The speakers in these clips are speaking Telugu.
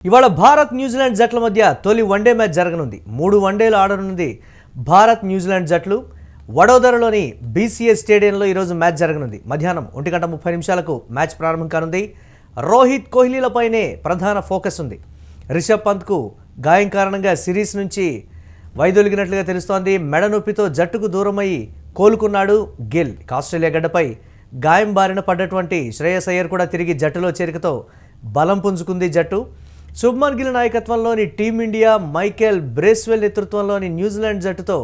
ఇవాళ భారత్ న్యూజిలాండ్ జట్ల మధ్య తొలి వన్డే మ్యాచ్ జరగనుంది. 3 వన్డేలు ఆడనుంది భారత్ న్యూజిలాండ్ జట్లు. వడోదరలోని బీసీఏ స్టేడియంలో ఈరోజు మ్యాచ్ జరగనుంది. మధ్యాహ్నం 1:30 మ్యాచ్ ప్రారంభం కానుంది. రోహిత్ కోహ్లీలపైనే ప్రధాన ఫోకస్ ఉంది. రిషబ్ పంత్కు గాయం కారణంగా సిరీస్ నుంచి వైదొలిగినట్లుగా తెలుస్తోంది. మెడ నొప్పితో జట్టుకు దూరమయ్యి కోలుకున్నాడు గిల్. ఆస్ట్రేలియా గడ్డపై గాయం బారిన పడ్డటువంటి శ్రేయస్ అయ్యర్ కూడా తిరిగి జట్టులో చేరికతో బలం పుంజుకుంది జట్టు. శుభ్మన్ గిల్ నాయకత్వంలోని టీమిండియా మైకేల్ బ్రేస్వెల్ నేతృత్వంలోని న్యూజిలాండ్ జట్టుతో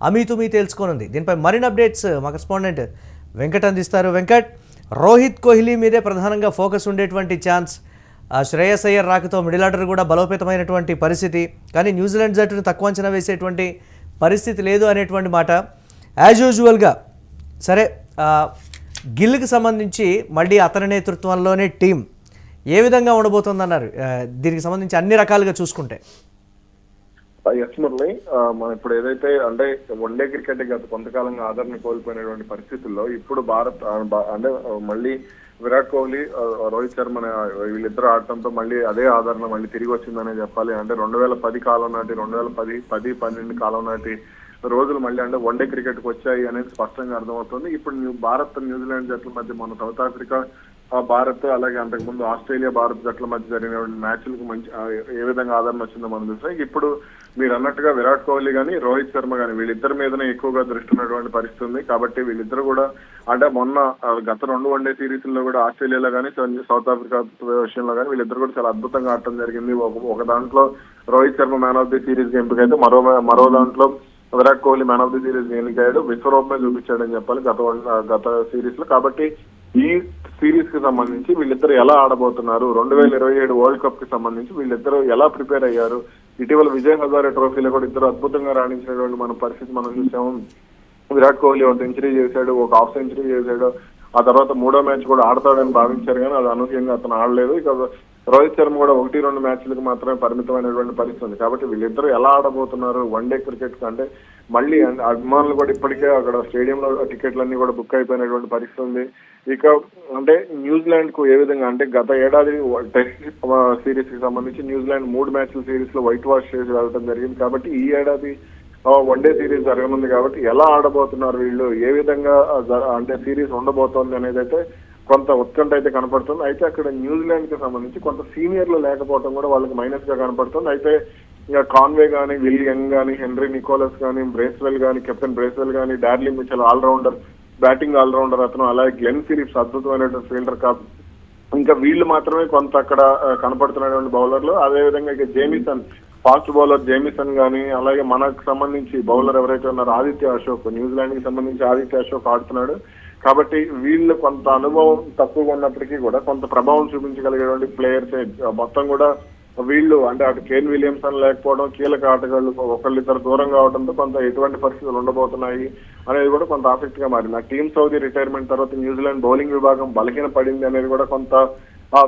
అమీతుమీ తేల్చుకోనుంది. దీనిపై మరిన్ని అప్డేట్స్ మా కరెస్పాండెంట్ వెంకట్ అందిస్తారు. వెంకట్, రోహిత్ కోహ్లీ మీదే ప్రధానంగా ఫోకస్ ఉండేటువంటి ఛాన్స్. శ్రేయస్ అయ్యర్ రాకతో మిడిల్ ఆర్డర్ కూడా బలోపేతమైనటువంటి పరిస్థితి, కానీ న్యూజిలాండ్ జట్టును తక్కువ అంచనా వేసేటువంటి పరిస్థితి లేదు అనేటువంటి మాట. యాజ్ యూజువల్గా సరే, గిల్కి సంబంధించి మళ్ళీ అతని నేతృత్వంలోనే టీం ఏ విధంగా ఉండబోతుందన్నారు? దీనికి సంబంధించి అన్ని రకాలుగా చూసుకుంటే ఎస్ మురళి, మనం ఇప్పుడు ఏదైతే అంటే వన్డే క్రికెట్ గత కొంతకాలంగా ఆదరణ కోల్పోయినటువంటి పరిస్థితుల్లో ఇప్పుడు భారత్ అంటే మళ్ళీ విరాట్ కోహ్లీ, రోహిత్ శర్మ వీళ్ళిద్దరు ఆడటంతో మళ్ళీ అదే ఆదరణ మళ్ళీ తిరిగి వచ్చిందనే చెప్పాలి. అంటే 2010 కాలం నాటి 2010-12 కాలం నాటి రోజులు మళ్ళీ అంటే వన్డే క్రికెట్ కు వచ్చాయి అనేది స్పష్టంగా అర్థమవుతుంది. ఇప్పుడు భారత్ న్యూజిలాండ్ జట్ల మధ్య మన సౌత్ ఆఫ్రికా భారత్, అలాగే అంతకుముందు ఆస్ట్రేలియా భారత్ జట్ల మధ్య జరిగిన మ్యాచ్లకు మంచి ఏ విధంగా ఆదరణ వచ్చిందో మనం చూసాం. ఇప్పుడు మీరు అన్నట్టుగా విరాట్ కోహ్లీ కానీ రోహిత్ శర్మ కానీ వీళ్ళిద్దరి మీదనే ఎక్కువగా దృష్టి ఉన్నటువంటి పరిస్థితి ఉంది. కాబట్టి వీళ్ళిద్దరు కూడా అంటే మొన్న గత 2 వన్డే సిరీస్ లో కూడా ఆస్ట్రేలియాలో కానీ సౌత్ ఆఫ్రికా విషయంలో కానీ వీళ్ళిద్దరు కూడా చాలా అద్భుతంగా ఆడటం జరిగింది. ఒక దాంట్లో Rohit Sharma man of the series ఎంపికైతే మరో దాంట్లో Virat Kohli man of the series ఎన్నికయ్యాడు. విశ్వరూపమే చూపించాడని చెప్పాలి గత సిరీస్ లో. కాబట్టి ఈ సిరీస్ కి సంబంధించి వీళ్ళిద్దరు ఎలా ఆడబోతున్నారు, 2027 వరల్డ్ కప్ కి సంబంధించి వీళ్ళిద్దరు ఎలా ప్రిపేర్ అయ్యారు, ఇటీవల విజయ్ హజారే ట్రోఫీలో కూడా ఇద్దరు అద్భుతంగా రాణించినటువంటి మన పరిస్థితి మనం చూసాము. విరాట్ కోహ్లీ ఒక సెంచరీ చేశాడు, ఒక హాఫ్ సెంచరీ చేశాడు. ఆ తర్వాత 3వ మ్యాచ్ కూడా ఆడతాడని భావించారు, కానీ అది అనూహ్యంగా అతను ఆడలేదు. ఇక రోహిత్ శర్మ కూడా 1-2 మ్యాచ్లకు మాత్రమే పరిమితమైనటువంటి పరిస్థితి ఉంది. కాబట్టి వీళ్ళిద్దరూ ఎలా ఆడబోతున్నారు వన్డే క్రికెట్ అంటే మళ్ళీ అభిమానులు కూడా ఇప్పటికే అక్కడ స్టేడియంలో టికెట్లన్నీ కూడా బుక్ అయిపోయినటువంటి పరిస్థితి ఉంది. ఇక అంటే న్యూజిలాండ్ కు ఏ విధంగా అంటే గత ఏడాది టెస్ట్ సిరీస్ కి సంబంధించి న్యూజిలాండ్ 3 మ్యాచ్ల సిరీస్ లో వైట్ వాష్ చేసి వెళ్ళడం జరిగింది. కాబట్టి ఈ ఏడాది వన్డే సిరీస్ జరగనుంది. కాబట్టి ఎలా ఆడబోతున్నారు వీళ్ళు, ఏ విధంగా అంటే సిరీస్ ఉండబోతోంది అనేది అయితే కొంత ఉత్కంఠ అయితే కనపడుతుంది. అయితే అక్కడ న్యూజిలాండ్ కి సంబంధించి కొంత సీనియర్లు లేకపోవడం కూడా వాళ్ళకి మైనస్ గా కనపడుతుంది. అయితే ఇంకా కాన్వే గానీ, విల్ యంగ్ గానీ, హెన్రీ నికోలస్ గానీ, బ్రేస్వెల్ గానీ, కెప్టెన్ బ్రేస్వెల్ గానీ, Daryl Mitchell allrounder, batting allrounder అతను, అలాగే గ్లెన్ ఫిలిప్స్ అద్భుతమైనటువంటి ఫీల్డర్ కాదు. ఇంకా వీళ్ళు మాత్రమే కొంత అక్కడ కనపడుతున్నటువంటి బౌలర్లు. అదేవిధంగా ఇక జేమిసన్, ఫాస్ట్ బౌలర్ జేమిసన్ గానీ, అలాగే మనకు సంబంధించి బౌలర్ ఎవరైతే ఉన్నారో ఆదిత్య అశోక్, న్యూజిలాండ్ కి సంబంధించి ఆదిత్య అశోక్ ఆడుతున్నాడు. కాబట్టి వీళ్ళు కొంత అనుభవం తక్కువగా ఉన్నప్పటికీ కూడా కొంత ప్రభావం చూపించగలిగేటువంటి ప్లేయర్స్ మొత్తం కూడా వీళ్ళు అంటే అటు కేన్ విలియమ్సన్ లేకపోవడం, కీలక ఆటగాళ్లు ఒకళ్ళిద్దరు దూరం కావడంతో కొంత ఎటువంటి పరిస్థితులు ఉండబోతున్నాయి అనేది కూడా కొంత ఆసక్తిగా మారింది. ఆ టీమ్ సౌదీ రిటైర్మెంట్ తర్వాత న్యూజిలాండ్ బౌలింగ్ విభాగం బలహీన పడింది అనేది కూడా కొంత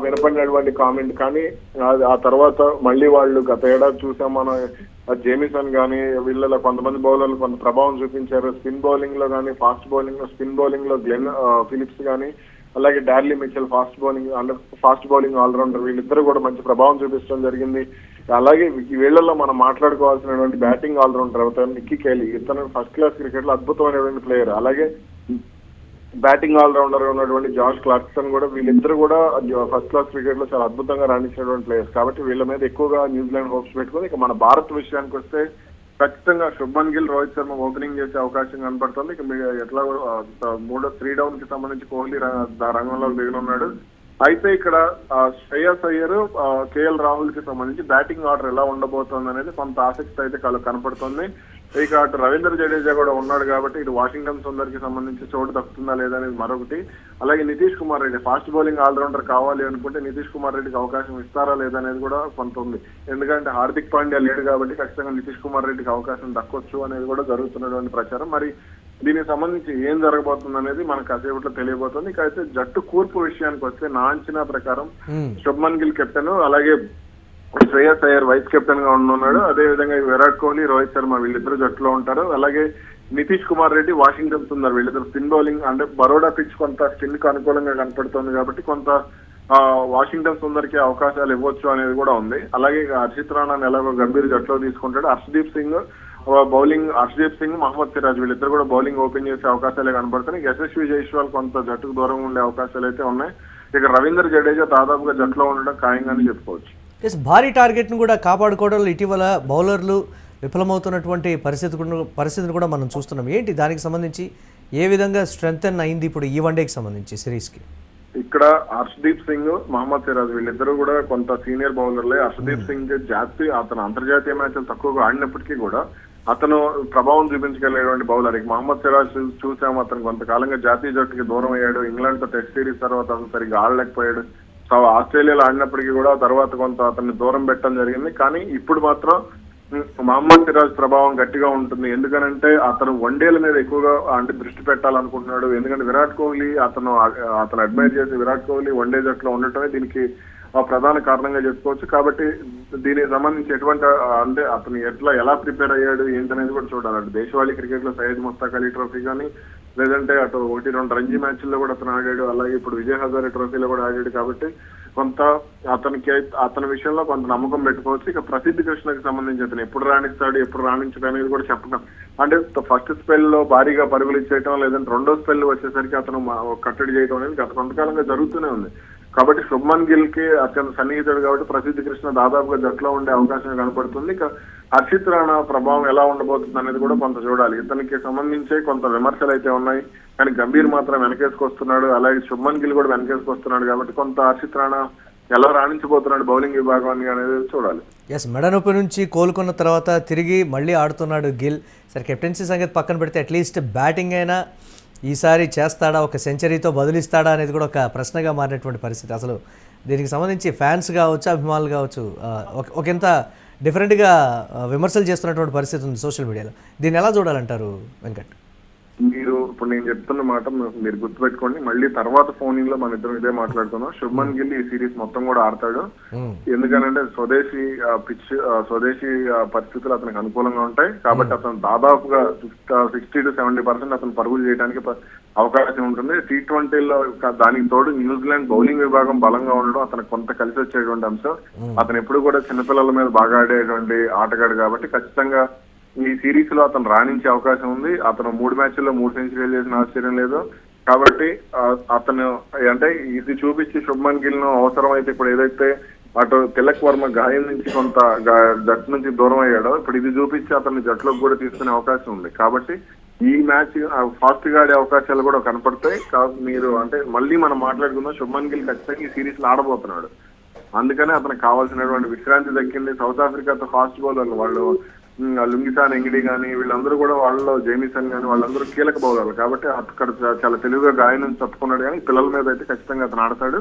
వినపడినటువంటి కామెంట్. కానీ ఆ తర్వాత మళ్ళీ వాళ్ళు గత ఏడాది చూసాం మనం జేమిసన్ గానీ వీళ్ళలో కొంతమంది బౌలర్లు కొంత ప్రభావం చూపించారు. స్పిన్ బౌలింగ్ లో కానీ, ఫాస్ట్ బౌలింగ్ లో, స్పిన్ బౌలింగ్ లో గ్లెన్ ఫిలిప్స్ గానీ, అలాగే Daryl Mitchell fast bowling allrounder వీళ్ళిద్దరూ కూడా మంచి ప్రభావం చూపించడం జరిగింది. అలాగే వీళ్లలో మనం మాట్లాడుకోవాల్సినటువంటి బ్యాటింగ్ ఆల్రౌండర్ అవుతారు నిక్కీ కేలీ, ఇతను ఫస్ట్ క్లాస్ క్రికెట్ లో అద్భుతమైనటువంటి ప్లేయర్. అలాగే బ్యాటింగ్ ఆల్రౌండర్ ఉన్నటువంటి జాష్ క్లార్క్సన్ కూడా వీళ్ళిద్దరు కూడా ఫస్ట్ క్లాస్ క్రికెట్ లో చాలా అద్భుతంగా రాణించినటువంటి ప్లేయర్స్. కాబట్టి వీళ్ళ మీద ఎక్కువగా న్యూజిలాండ్ హోప్స్ పెట్టుకుంది. ఇక మన భారత్ విషయానికి వస్తే ఖచ్చితంగా శుభ్మన్ గిల్, రోహిత్ శర్మ ఓపెనింగ్ చేసే అవకాశం కనపడుతుంది. ఇక ఎట్లా 3 డౌన్ కి సంబంధించి కోహ్లీ రంగంలో దిగనున్నాడు. అయితే ఇక్కడ శ్రేయస్ అయ్యర్, కేఎల్ రాహుల్ కి సంబంధించి బ్యాటింగ్ ఆర్డర్ ఎలా ఉండబోతోంది అనేది కొంత ఆసక్తి అయితే కనపడుతుంది. ఇక అటు రవీంద్ర జడేజా కూడా ఉన్నాడు కాబట్టి ఇటు వాషింగ్టన్ సుందర్ కి సంబంధించి చోటు దక్కుతుందా లేదా అనేది మరొకటి. అలాగే Nitish Kumar Reddy fast bowling allrounder కావాలి అనుకుంటే నితీష్ కుమార్ రెడ్డికి అవకాశం ఇస్తారా లేదా అనేది కూడా కొంత ఉంది. ఎందుకంటే హార్దిక్ పాండ్యా లేడు కాబట్టి ఖచ్చితంగా నితీష్ కుమార్ రెడ్డికి అవకాశం దక్కొచ్చు అనేది కూడా జరుగుతున్నటువంటి ప్రచారం. మరి దీనికి సంబంధించి ఏం జరగబోతుంది అనేది మనకు కాసేపట్లో తెలియబోతుంది. ఇక అయితే జట్టు కూర్పు విషయానికి వస్తే నా అంచనా ప్రకారం శుభ్మన్ గిల్ కెప్టెన్, అలాగే శ్రేయస్ అయ్యర్ వైస్ కెప్టెన్ గా ఉన్నాడు. అదే విధంగా విరాట్ కోహ్లీ, రోహిత్ శర్మ వీళ్ళిద్దరు జట్టులో ఉంటారు. అలాగే నితీష్ కుమార్ రెడ్డి, వాషింగ్టన్ సుందర్ వీళ్ళిద్దరు స్పిన్ బౌలింగ్ అంటే బరోడా పిచ్ కొంత స్పిన్ కు అనుకూలంగా కనపడుతుంది కాబట్టి కొంత వాషింగ్టన్ సుందర్కి అవకాశాలు ఇవ్వచ్చు అనేది కూడా ఉంది. అలాగే హర్షిత్ రాణాని ఎలాగో గంభీర్ జట్లో తీసుకుంటాడు. హర్షదీప్ సింగ్ మహమ్మద్ సిరాజ్ వీళ్ళిద్దరు కూడా బౌలింగ్ ఓపెన్ చేసే అవకాశాలే కనబడుతున్నాయి. యశస్వి జైస్వాల్ కొంత జట్టుకు దూరంగా ఉండే అవకాశాలు అయితే ఉన్నాయి. ఇక రవీంద్ర జడేజా దాదాపుగా జట్లో ఉండడం ఖాయంగానే చెప్పుకోవచ్చు. భారీ టార్గెట్ను కూడా కాపాడుకోవడంలో ఇటీవల బౌలర్లు విఫలమవుతున్నటువంటి పరిస్థితిని కూడా మనం చూస్తున్నాం. ఏంటి దానికి సంబంధించి ఏ విధంగా స్ట్రెంగ్తెన్ అయింది ఇప్పుడు ఈ వన్డేకి సంబంధించి సిరీస్కి? ఇక్కడ హర్షదీప్ సింగ్ మహమ్మద్ సిరాజ్ వీళ్ళిద్దరూ కూడా కొంత సీనియర్ బౌలర్లే. హర్షదీప్ సింగ్ అతను అంతర్జాతీయ మ్యాచ్లు తక్కువగా ఆడినప్పటికీ కూడా అతను ప్రభావం చూపించగలిగేటువంటి బౌలర్. ఇక మహమ్మద్ సిరాజ్ చూసాము, అతను కొంతకాలంగా జాతీయ జట్టుకి దూరం అయ్యాడు. ఇంగ్లాండ్ తో టెస్ట్ సిరీస్ తర్వాత అతను సరిగ్గా ఆడలేకపోయాడు. సో ఆస్ట్రేలియాలో ఆడినప్పటికీ కూడా తర్వాత కొంత అతన్ని దూరం పెట్టడం జరిగింది. కానీ ఇప్పుడు మాత్రం మహమ్మద్ సిరాజ్ ప్రభావం గట్టిగా ఉంటుంది. ఎందుకనంటే అతను వన్డేల మీద ఎక్కువగా దృష్టి పెట్టాలనుకుంటున్నాడు. ఎందుకంటే విరాట్ కోహ్లీ అతను అడ్మైర్ చేసి విరాట్ కోహ్లీ వన్డే జట్లో ఉండటమే దీనికి ప్రధాన కారణంగా చెప్పుకోవచ్చు. కాబట్టి దీనికి సంబంధించి ఎటువంటి అతను ఎలా ప్రిపేర్ అయ్యాడు ఏంటనేది కూడా చూడాలి. దేశవాళీ క్రికెట్ లో సయ్యద్ ముస్తాక్ అలీ ట్రోఫీ కానీ లేదంటే అటు 1-2 రంజీ మ్యాచ్ల్లో కూడా అతను ఆడాడు. అలాగే ఇప్పుడు విజయ్ హజారే ట్రోఫీలో కూడా ఆడాడు. కాబట్టి కొంత అతని విషయంలో కొంత నమ్మకం పెట్టుకోవచ్చు. ఇక ప్రసిద్ధ కృష్ణకి సంబంధించి అతను ఎప్పుడు రాణించడం అనేది కూడా చెప్పడం. అంటే ఫస్ట్ స్పెల్ లో భారీగా పరుగులు ఇచ్చేయటం, లేదంటే రెండో స్పెల్ వచ్చేసరికి అతను కట్టడి చేయడం అనేది గత కొంతకాలంగా జరుగుతూనే ఉంది. కాబట్టి శుభ్మన్ గిల్ కి అత్యంత సన్నిహితుడు కాబట్టి ప్రసిద్ధ కృష్ణ దాదాపుగా జట్లో ఉండే అవకాశం కనపడుతుంది. ఇక హర్షిత్ రాణా ప్రభావం ఎలా ఉండబోతుంది అనేది కూడా కొంత చూడాలి. ఇతనికి సంబంధించే కొంత విమర్శలు అయితే ఉన్నాయి, కానీ గంభీర్ మాత్రం వెనకేసుకొస్తున్నాడు. అలాగే శుభ్మన్ గిల్ కూడా వెనకేసుకొస్తున్నాడు. కాబట్టి కొంత హర్షిత్ రాణా ఎలా రాణించబోతున్నాడు బౌలింగ్ విభాగాన్ని అనేది చూడాలి. మెడ నొప్పి నుంచి కోలుకున్న తర్వాత తిరిగి మళ్ళీ ఆడుతున్నాడు గిల్. సరే, కెప్టెన్సీ సంగతి పక్కన పెడితే అట్లీస్ట్ బ్యాటింగ్ అయినా ఈసారి చేస్తాడా, ఒక సెంచరీతో బదులిస్తాడా అనేది కూడా ఒక ప్రశ్నగా మారినటువంటి పరిస్థితి. అసలు దీనికి సంబంధించి ఫ్యాన్స్ కావచ్చు, అభిమానులు కావచ్చు, ఒకంత డిఫరెంట్గా విమర్శలు చేస్తున్నటువంటి పరిస్థితి ఉంది సోషల్ మీడియాలో. దీన్ని ఎలా చూడాలంటారు వెంకట్? ఇప్పుడు నేను చెప్తున్న మాట మీరు గుర్తుపెట్టుకోండి. మళ్ళీ తర్వాత ఫోనింగ్ లో మన ఇద్దరం ఇదే మాట్లాడుతున్నాం. శుభ్మన్ గిల్ ఈ సిరీస్ మొత్తం కూడా ఆడతాడు. ఎందుకనంటే స్వదేశీ పరిస్థితులు అతనికి అనుకూలంగా ఉంటాయి. కాబట్టి అతను దాదాపుగా 60-70% అతను పరుగులు చేయడానికి అవకాశం ఉంటుంది. T20లో దానికి తోడు న్యూజిలాండ్ బౌలింగ్ విభాగం బలంగా ఉండడం అతనికి కొంత కలిసి వచ్చేటువంటి అంశం. అతను ఎప్పుడు కూడా చిన్నపిల్లల మీద బాగా ఆడేటువంటి ఆటగాడు కాబట్టి ఖచ్చితంగా ఈ సిరీస్ లో అతను రాణించే అవకాశం ఉంది. అతను 3 మ్యాచ్ల్లో 3 సెంచరీలు చేసిన ఆశ్చర్యం లేదు. కాబట్టి అతను ఇది చూపించి శుభ్మన్ గిల్ ను అవసరమైతే ఇప్పుడు ఏదైతే అటు తిలక్ వర్మ గాయం నుంచి కొంత జట్టు నుంచి దూరం అయ్యాడో ఇప్పుడు ఇది చూపించి అతన్ని జట్టులోకి కూడా తీసుకునే అవకాశం ఉంది. కాబట్టి ఈ మ్యాచ్ ఫాస్ట్ గా ఆడే అవకాశాలు కూడా కనపడతాయి. మీరు మళ్ళీ మనం మాట్లాడుకుందాం, శుభ్మన్ గిల్ ఖచ్చితంగా ఈ సిరీస్ లో ఆడబోతున్నాడు. అందుకనే అతనికి కావాల్సినటువంటి విశ్రాంతి దక్కింది. సౌత్ ఆఫ్రికాతో ఫాస్ట్ బౌలర్లు వాళ్ళు లుంగిసాన్ ఎంగిడి కానీ వీళ్ళందరూ కూడా వాళ్ళలో జేమిసన్ కానీ వాళ్ళందరూ కీలక బౌలర్లు. కాబట్టి అక్కడ చాలా తెలివిగా గాయం నుంచి తప్పుకున్నాడు. కానీ పిల్లల మీద అయితే ఖచ్చితంగా అతను ఆడతాడు.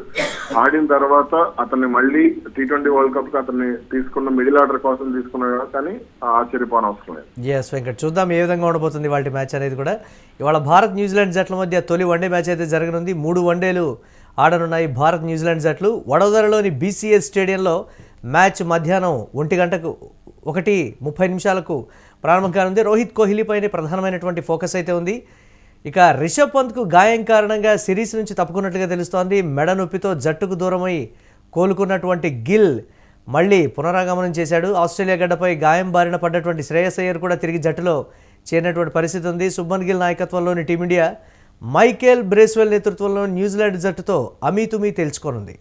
ఆడిన తర్వాత అతన్ని మళ్ళీ T20 వరల్డ్ కప్ కి అతన్ని తీసుకున్న మిడిల్ ఆర్డర్ కోసం తీసుకున్నాడు. కానీ ఆశ్చర్యపోవడం అవసరం లేదు. ఎస్ వెంకట్, చూద్దాం ఏ విధంగా ఉండబోతుంది వాళ్ళ మ్యాచ్ అనేది కూడా. ఇవాళ భారత్ న్యూజిలాండ్ జట్ల మధ్య తొలి వన్డే మ్యాచ్ అయితే జరగనుంది. 3 వన్డేలు ఆడనున్నాయి భారత్ న్యూజిలాండ్ జట్లు. వడోదరలోని BCS స్టేడియంలో మ్యాచ్ మధ్యాహ్నం 1 గంటకు 1:30 ప్రారంభం కానుంది. రోహిత్ కోహ్లీపైనే ప్రధానమైనటువంటి ఫోకస్ అయితే ఉంది. ఇక రిషబ్ పంత్కు గాయం కారణంగా సిరీస్ నుంచి తప్పుకున్నట్లుగా తెలుస్తోంది. మెడ నొప్పితో జట్టుకు దూరమై కోలుకున్నటువంటి గిల్ మళ్ళీ పునరాగమనం చేశాడు. ఆస్ట్రేలియా గడ్డపై గాయం బారిన పడ్డటువంటి శ్రేయస్ అయ్యర్ కూడా తిరిగి జట్టులో చేరినటువంటి పరిస్థితి ఉంది. శుభ్మన్ గిల్ నాయకత్వంలోని టీమిండియా మైకేల్ బ్రేస్వెల్ నేతృత్వంలో న్యూజిలాండ్ జట్టుతో అమీతుమీ తేల్చుకోనుంది.